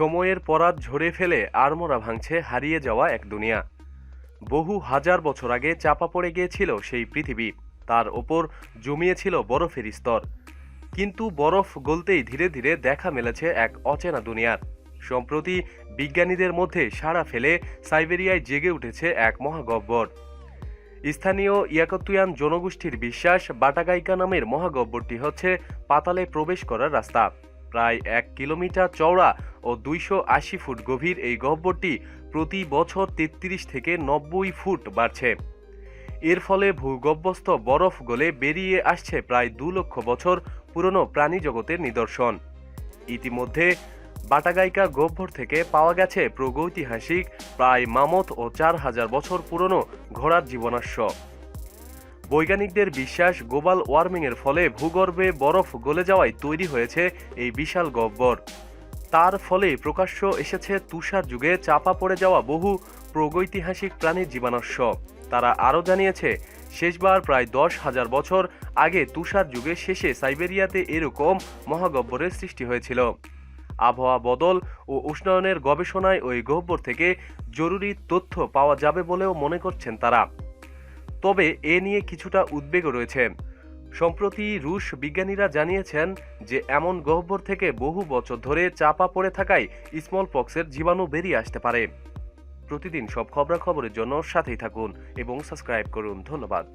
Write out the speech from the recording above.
সময়ের পরাত ঝরে ফেলে আড়মোড়া ভাঙছে হারিয়ে যাওয়া এক দুনিয়া। বহু হাজার বছর আগে চাপা পড়ে গিয়েছিল সেই পৃথিবী। তার ওপর জমিয়েছিল বরফের স্তর। কিন্তু বরফ গলতেই ধীরে ধীরে দেখা মিলেছে এক অচেনা দুনিয়ার। সম্প্রতি বিজ্ঞানীদের মধ্যে সাড়া ফেলে সাইবেরিয়ায় জেগে উঠেছে এক মহাগহ্বর। স্থানীয় ইয়াকুতিয়ান জনগোষ্ঠীর বিশ্বাস, বাটাগাইকা নামের মহাগহ্বরটি হচ্ছে পাতালে প্রবেশ করার রাস্তা। প্রায় 1 কিলোমিটার চওড়া ও 280 ফুট গভীর এই গহ্বরটি প্রতি বছর 33 থেকে 90 ফুট বাড়ছে। এর ফলে ভূগর্ভস্থ বরফ গলে বেরিয়ে আসছে প্রায় 2 লক্ষ বছর পুরনো প্রাণী জগতের নিদর্শন। ইতিমধ্যে বাটাগাইকা গহ্বর থেকে পাওয়া গেছে প্রাগৈতিহাসিক প্রায় মামথ ও 4000 বছর পুরনো ঘোড়ার জীবনাশ্ম। বৈজ্ঞানিকদের বিশ্বাস, গ্লোবাল ওয়ার্মিংয়ের ফলে ভূগর্ভে বরফ গলে যাওয়ায় তৈরি হয়েছে এই বিশাল গহ্বর। তার ফলে প্রকাশ্য এসেছে তুষার যুগে চাপা পড়ে যাওয়া বহু প্রাগৈতিহাসিক প্রাণীর জীবনাশ্ম। তারা আরও জানিয়েছে, শেষবার প্রায় 10,000 বছর আগে তুষার যুগের শেষে সাইবেরিয়াতে এরকম মহাগহ্বরের সৃষ্টি হয়েছিল। আবহাওয়া বদল ও উষ্ণায়নের গবেষণায় ওই গহ্বর থেকে জরুরি তথ্য পাওয়া যাবে বলেও মনে করছেন তারা। তবে এ নিয়ে কিছুটা উদ্বেগও রয়েছে। সম্প্রতি রুশ বিজ্ঞানীরা জানিয়েছেন যে এমন গহ্বর থেকে বহু বছর ধরে চাপা পড়ে থাকায় স্মল পক্সের জীবাণু বেরিয়ে আসতে পারে। প্রতিদিন সব খবরাখবরের জন্য সাথেই থাকুন এবং সাবস্ক্রাইব করুন। ধন্যবাদ।